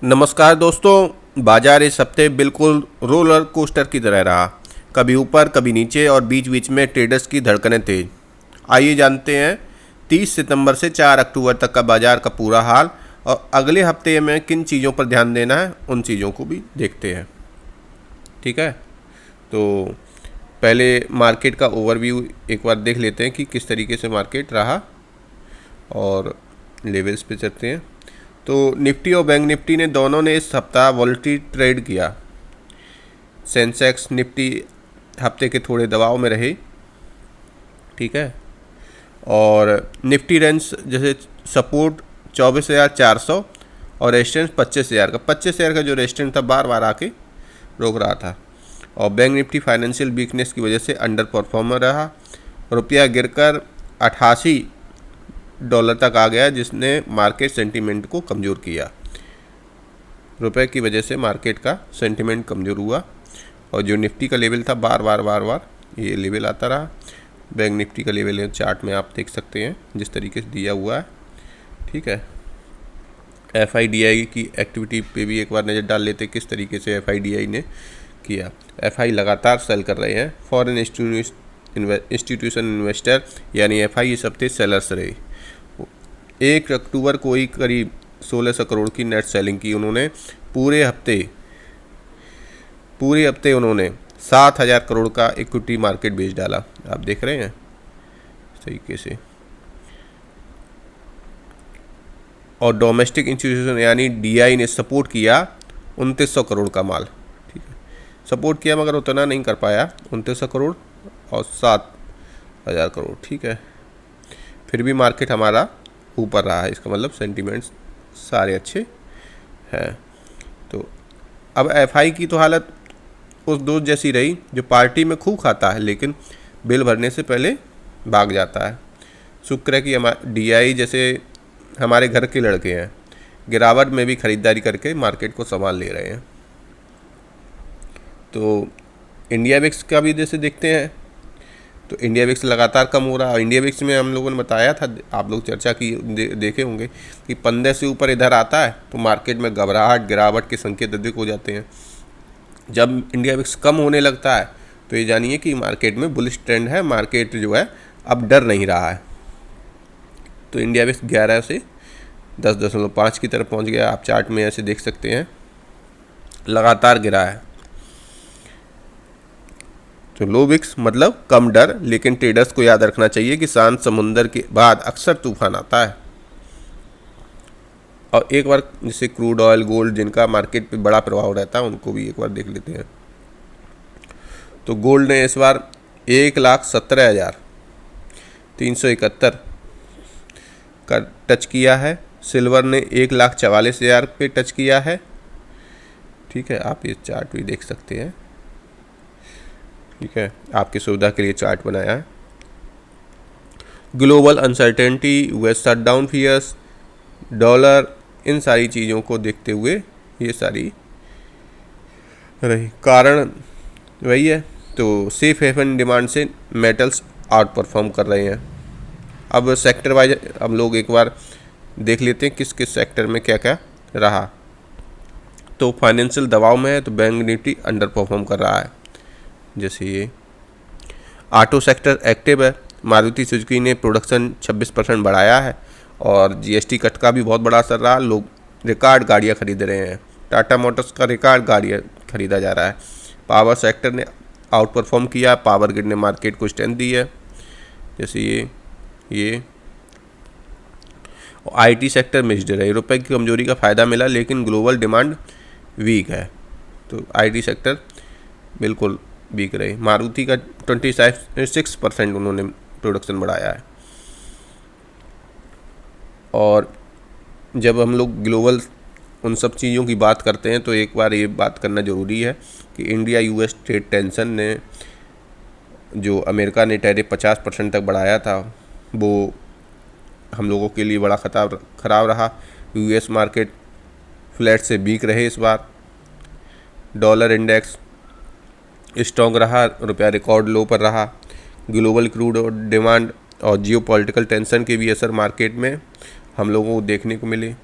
नमस्कार दोस्तों। बाजार इस हफ्ते बिल्कुल रोलर कोस्टर की तरह रहा। कभी ऊपर कभी नीचे और बीच बीच में ट्रेडर्स की धड़कनें तेज। आइए जानते हैं 30 सितंबर से 4 अक्टूबर तक का बाजार का पूरा हाल और अगले हफ्ते में किन चीज़ों पर ध्यान देना है उन चीज़ों को भी देखते हैं। ठीक है, तो पहले मार्केट का ओवरव्यू एक बार देख लेते हैं कि किस तरीके से मार्केट रहा और लेवल्स पे चलते हैं। तो निफ्टी और बैंक निफ्टी ने दोनों ने इस सप्ताह वॉलेटिलिटी ट्रेड किया। सेंसेक्स निफ्टी हफ्ते के थोड़े दबाव में रहे। ठीक है, और निफ्टी रेंज जैसे सपोर्ट 24,400 और रेजिस्टेंस 25,000 का जो रेजिस्टेंस था बार बार आके रोक रहा था। और बैंक निफ्टी फाइनेंशियल वीकनेस की वजह से अंडर परफॉर्मर रहा। रुपया गिरकर $88 तक आ गया, जिसने मार्केट सेंटीमेंट को कमज़ोर किया। रुपए की वजह से मार्केट का सेंटीमेंट कमज़ोर हुआ और जो निफ्टी का लेवल था बार बार ये लेवल आता रहा। बैंक निफ्टी का लेवल है, चार्ट में आप देख सकते हैं जिस तरीके से दिया हुआ है। ठीक है, FIDI की एक्टिविटी पे भी एक बार नज़र डाल लेते किस तरीके से FIDI ने किया। FI लगातार सेल कर रहे हैं। फॉरेन इंस्टीट्यूशन इन्वेस्टर यानी FI इस हफ्ते सेलर्स रहे। 1 अक्टूबर को ही करीब 1600 करोड़ की नेट सेलिंग की उन्होंने। पूरे हफ्ते उन्होंने 7,000 करोड़ का इक्विटी मार्केट बेच डाला। आप देख रहे हैं इस तरीके से। और डोमेस्टिक इंस्टीट्यूशन यानी DI ने सपोर्ट किया 2900 करोड़ का माल। ठीक है, सपोर्ट किया मगर उतना नहीं कर पाया, 2900 करोड़ और 7,000 करोड़। ठीक है, फिर भी मार्केट हमारा ऊपर रहा है, इसका मतलब सेंटीमेंट्स सारे अच्छे हैं। तो अब FI की तो हालत उस दोस्त जैसी रही जो पार्टी में खूब खाता है लेकिन बिल भरने से पहले भाग जाता है। शुक्र है कि हमारे DI जैसे हमारे घर के लड़के हैं, गिरावट में भी खरीदारी करके मार्केट को संभाल ले रहे हैं। तो इंडिया विक्स का भी जैसे देखते हैं तो इंडिया विक्स लगातार कम हो रहा है। इंडिया विक्स में हम लोगों ने बताया था, आप लोग चर्चा की देखे होंगे कि 15 से ऊपर इधर आता है तो मार्केट में घबराहट गिरावट के संकेत अधिक हो जाते हैं। जब इंडिया विक्स कम होने लगता है तो ये जानिए कि मार्केट में बुलिश ट्रेंड है, मार्केट जो है अब डर नहीं रहा है। तो इंडिया विक्स 11 से 10.5 की तरफ पहुंच गया। आप चार्ट में ऐसे देख सकते हैं, लगातार गिरा है। तो लो विक्स मतलब कम डर, लेकिन ट्रेडर्स को याद रखना चाहिए कि शांत समुंदर के बाद अक्सर तूफान आता है। और एक बार जैसे क्रूड ऑयल, गोल्ड, जिनका मार्केट पे बड़ा प्रभाव रहता है, उनको भी एक बार देख लेते हैं। तो गोल्ड ने इस बार 1,17,371 का टच किया है। सिल्वर ने 1,44,000 पे टच किया है। ठीक है, आप ये चार्ट भी देख सकते हैं। ठीक है, आपकी सुविधा के लिए चार्ट बनाया है। Global uncertainty, US shutdown fears, dollar, इन सारी चीज़ों को देखते हुए ये सारी रही। कारण वही है, तो सेफ हेवन डिमांड से मेटल्स आउट परफॉर्म कर रहे हैं। अब सेक्टर वाइज हम लोग एक बार देख लेते हैं किस किस सेक्टर में क्या क्या रहा। तो फाइनेंशियल दबाव में है तो बैंक निफ्टी अंडर परफॉर्म कर रहा है। जैसे ये ऑटो सेक्टर एक्टिव है। मारुति सुजुकी ने प्रोडक्शन 26% बढ़ाया है और GST कट का भी बहुत बड़ा असर रहा। लोग रिकॉर्ड गाड़ियाँ खरीद रहे हैं। टाटा मोटर्स का रिकॉर्ड गाड़ियाँ खरीदा जा रहा है। पावर सेक्टर ने आउट परफॉर्म किया। पावर ग्रिड ने मार्केट को स्ट्रेंथ दी है। जैसे ये IT सेक्टर मिक्स्ड रहे। रुपए की कमजोरी का फ़ायदा मिला लेकिन ग्लोबल डिमांड वीक है, तो IT सेक्टर बिल्कुल वीक रहे। मारुति का 26% उन्होंने प्रोडक्शन बढ़ाया है। और जब हम लोग ग्लोबल उन सब चीज़ों की बात करते हैं तो एक बार ये बात करना ज़रूरी है कि इंडिया US ट्रेड टेंशन ने जो अमेरिका ने टैरिफ 50% तक बढ़ाया था वो हम लोगों के लिए बड़ा ख़राब रहा। US मार्केट फ्लैट से वीक रहे इस बार। डॉलर इंडेक्स स्ट्रॉन्ग रहा, रुपया रिकॉर्ड लो पर रहा। ग्लोबल क्रूड डिमांड और जियोपॉलिटिकल टेंशन के भी असर मार्केट में हम लोगों को देखने को मिले।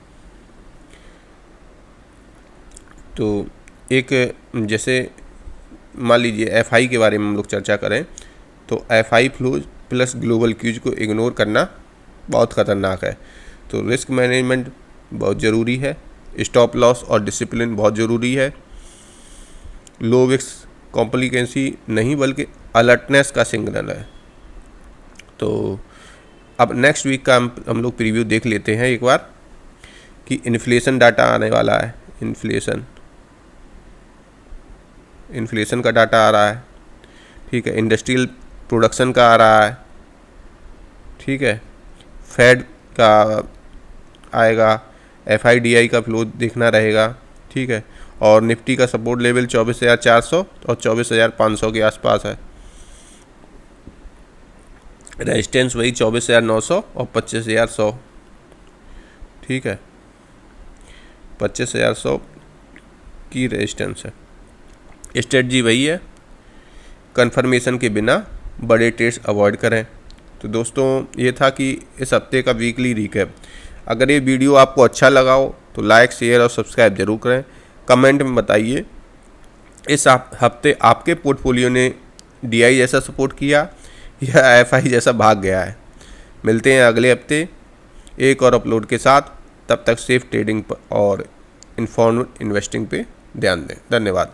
तो एक जैसे मान लीजिए एफआई के बारे में हम लोग चर्चा करें तो FI flow plus global cues को इग्नोर करना बहुत ख़तरनाक है। तो रिस्क मैनेजमेंट बहुत ज़रूरी है, स्टॉप लॉस और डिसिप्लिन बहुत ज़रूरी है। लो विक्स कॉम्प्लिकेंसी नहीं बल्कि अलर्टनेस का सिग्नल है। तो अब नेक्स्ट वीक का हम लोग प्रीव्यू देख लेते हैं एक बार कि इन्फ्लेशन डाटा आने वाला है। इन्फ्लेशन का डाटा आ रहा है, ठीक है। इंडस्ट्रियल प्रोडक्शन का आ रहा है, ठीक है। फेड का आएगा, एफआईडीआई का फ्लो देखना रहेगा, ठीक है। और निफ्टी का सपोर्ट लेवल 24,400 और 24,500 के आसपास है। रेजिस्टेंस वही 24,900 और 25,100, ठीक है। 25,100 की रेजिस्टेंस है। स्ट्रेटजी वही है, कंफर्मेशन के बिना बड़े ट्रेड्स अवॉइड करें। तो दोस्तों ये था कि इस हफ्ते का वीकली रिकैप। अगर ये वीडियो आपको अच्छा लगा हो तो लाइक, शेयर और सब्सक्राइब जरूर करें। कमेंट में बताइए इस हफ्ते आपके पोर्टफोलियो ने डीआई जैसा सपोर्ट किया या एफआई जैसा भाग गया है। मिलते हैं अगले हफ्ते एक और अपलोड के साथ। तब तक सेफ ट्रेडिंग और इन्फॉर्म्ड इन्वेस्टिंग पे ध्यान दें। धन्यवाद।